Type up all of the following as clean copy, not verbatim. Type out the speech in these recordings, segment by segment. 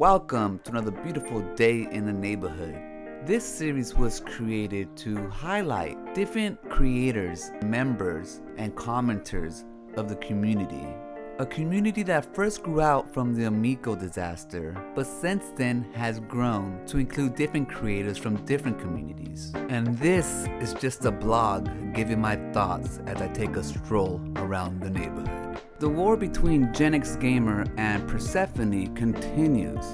welcome to another beautiful day in the neighborhood. This series was created to highlight different creators, members, and commenters of the community. A community that first grew out from the Amico disaster, but since then has grown to include different creators from different communities. And this is just a blog giving my thoughts as I take a stroll around the neighborhood. The war between Gen X Gamer and Persephone continues.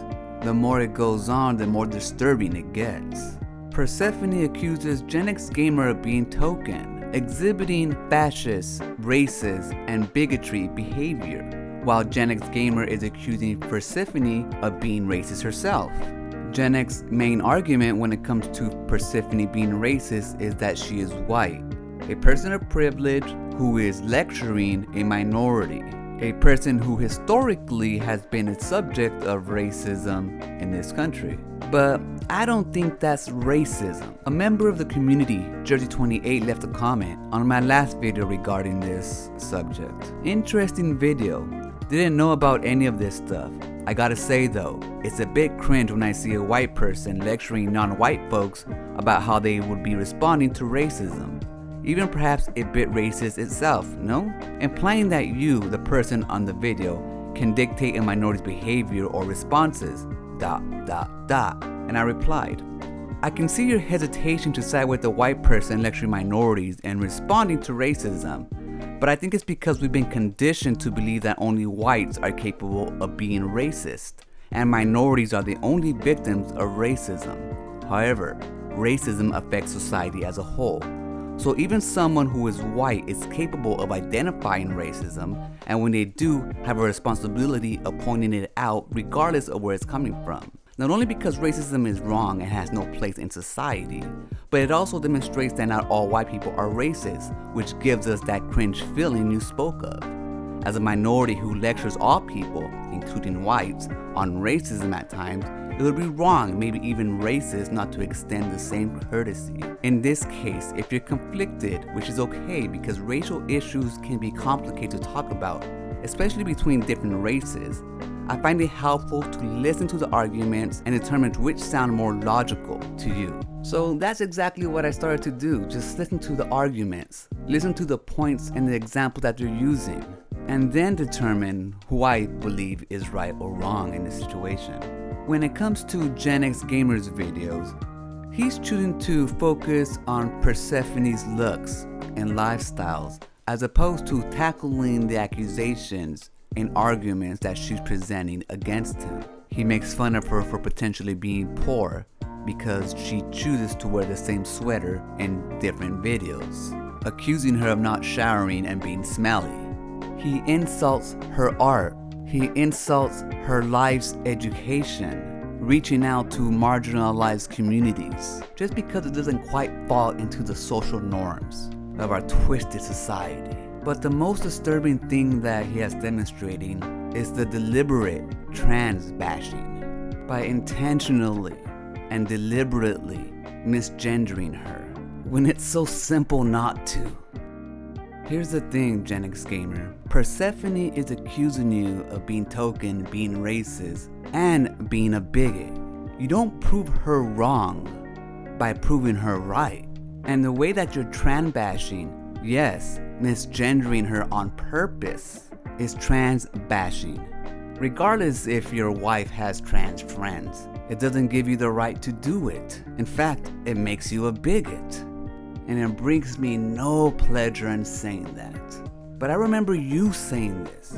The more it goes on, the more disturbing it gets. Persephone accuses Gen X Gamer of being token, exhibiting fascist, racist, and bigotry behavior, while Gen X Gamer is accusing Persephone of being racist herself. Gen X's main argument when it comes to Persephone being racist is that she is white, a person of privilege who is lecturing a minority, a person who historically has been a subject of racism in this country. But I don't think that's racism. A member of the community, Jersey28, left a comment on my last video regarding this subject. Interesting video. Didn't know about any of this stuff. I gotta say though, it's a bit cringe when I see a white person lecturing non-white folks about how they would be responding to racism. Even perhaps a bit racist itself, no? Implying that you, the person on the video, can dictate a minority's behavior or responses, ... And I replied, I can see your hesitation to side with the white person lecturing minorities and responding to racism, but I think it's because we've been conditioned to believe that only whites are capable of being racist, and minorities are the only victims of racism. However, racism affects society as a whole. So even someone who is white is capable of identifying racism, and when they do, have a responsibility of pointing it out regardless of where it's coming from. Not only because racism is wrong and has no place in society, but it also demonstrates that not all white people are racist, which gives us that cringe feeling you spoke of. As a minority who lectures all people, including whites, on racism at times, it would be wrong, maybe even racist, not to extend the same courtesy. In this case, if you're conflicted, which is okay because racial issues can be complicated to talk about, especially between different races, I find it helpful to listen to the arguments and determine which sound more logical to you. So that's exactly what I started to do, just listen to the arguments, listen to the points and the examples that they're using, and then determine who I believe is right or wrong in the situation. When it comes to Gen X Gamer's videos, he's choosing to focus on Persephone's looks and lifestyles as opposed to tackling the accusations and arguments that she's presenting against him. He makes fun of her for potentially being poor because she chooses to wear the same sweater in different videos, accusing her of not showering and being smelly. He insults her art. He insults her life's education, reaching out to marginalized communities, just because it doesn't quite fall into the social norms of our twisted society. But the most disturbing thing that he has demonstrating is the deliberate trans bashing, by intentionally and deliberately misgendering her, when it's so simple not to. Here's the thing, Gen X Gamer. Persephone is accusing you of being token, being racist, and being a bigot. You don't prove her wrong by proving her right. And the way that you're trans bashing, yes, misgendering her on purpose, is trans bashing. Regardless if your wife has trans friends, it doesn't give you the right to do it. In fact, it makes you a bigot. And it brings me no pleasure in saying that. But I remember you saying this.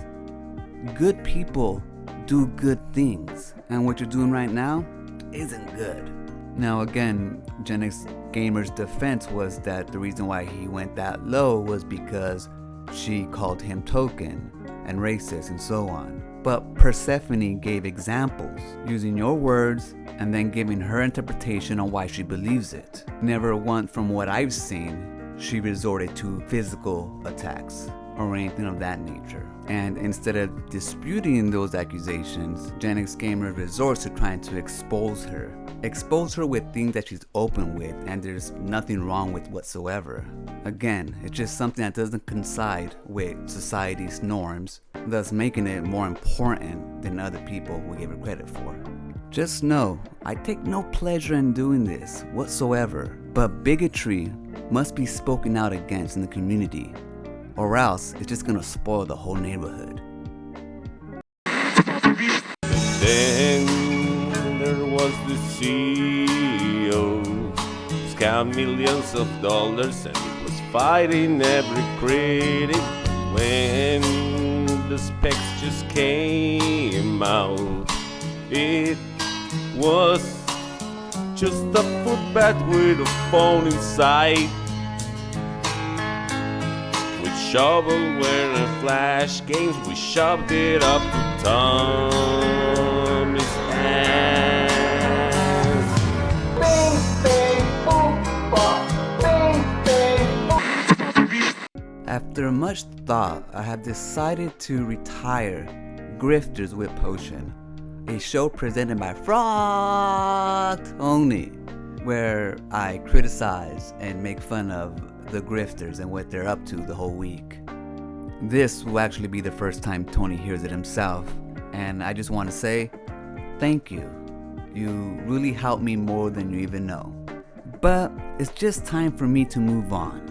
Good people do good things, and what you're doing right now isn't good. Now again, Gen X Gamer's defense was that the reason why he went that low was because she called him token and racist and so on. But Persephone gave examples, using your words and then giving her interpretation on why she believes it. Never once from what I've seen, she resorted to physical attacks or anything of that nature. And instead of disputing those accusations, Gen X Gamer resorts to trying to expose her with things that she's open with and there's nothing wrong with whatsoever. Again, it's just something that doesn't coincide with society's norms, thus making it more important than other people will give her credit for. Just know, I take no pleasure in doing this whatsoever, but bigotry must be spoken out against in the community, or else it's just gonna spoil the whole neighborhood. Then there was the CEO, scammed millions of dollars and he was fighting every critic. When the specs just came out, it was just a footbath with a phone inside, with shovelware and flash games. We shoved it up to Tommy's hands. Bing, bing, boom, bop. Bing, bing, boom. After much thought, I have decided to retire Grifters with Potion, a show presented by Frog Tony, where I criticize and make fun of the grifters and what they're up to the whole week. This will actually be the first time Tony hears it himself, and I just want to say thank you. You really helped me more than you even know. But it's just time for me to move on.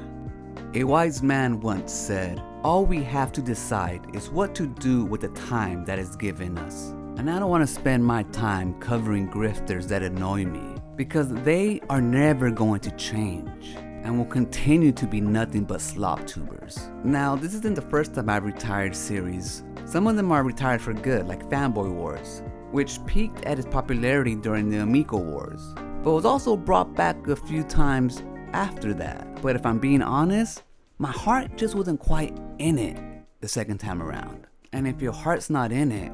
A wise man once said, all we have to decide is what to do with the time that is given us. And I don't want to spend my time covering grifters that annoy me, because they are never going to change and will continue to be nothing but slop tubers. Now, this isn't the first time I've retired series. Some of them are retired for good, like Fanboy Wars, which peaked at its popularity during the Amico Wars, but was also brought back a few times after that. But if I'm being honest, my heart just wasn't quite in it the second time around. And if your heart's not in it,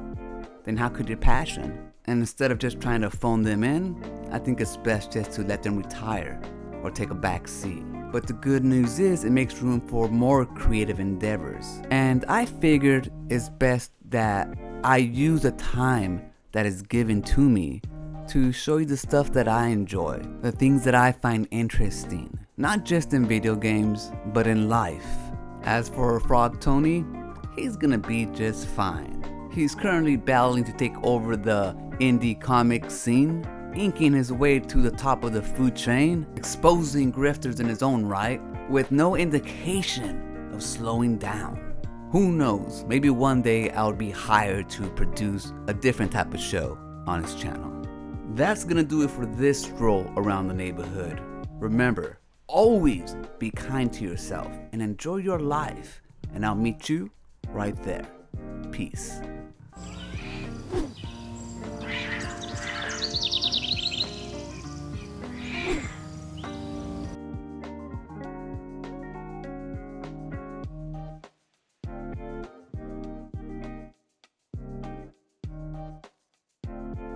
then how could your passion? And instead of just trying to phone them in, I think it's best just to let them retire or take a back seat. But the good news is it makes room for more creative endeavors. And I figured it's best that I use the time that is given to me to show you the stuff that I enjoy, the things that I find interesting, not just in video games, but in life. As for Frog Tony, he's gonna be just fine. He's currently battling to take over the indie comic scene, inking his way to the top of the food chain, exposing grifters in his own right, with no indication of slowing down. Who knows, maybe one day I'll be hired to produce a different type of show on his channel. That's gonna do it for this stroll around the neighborhood. Remember, always be kind to yourself and enjoy your life, and I'll meet you right there. Peace.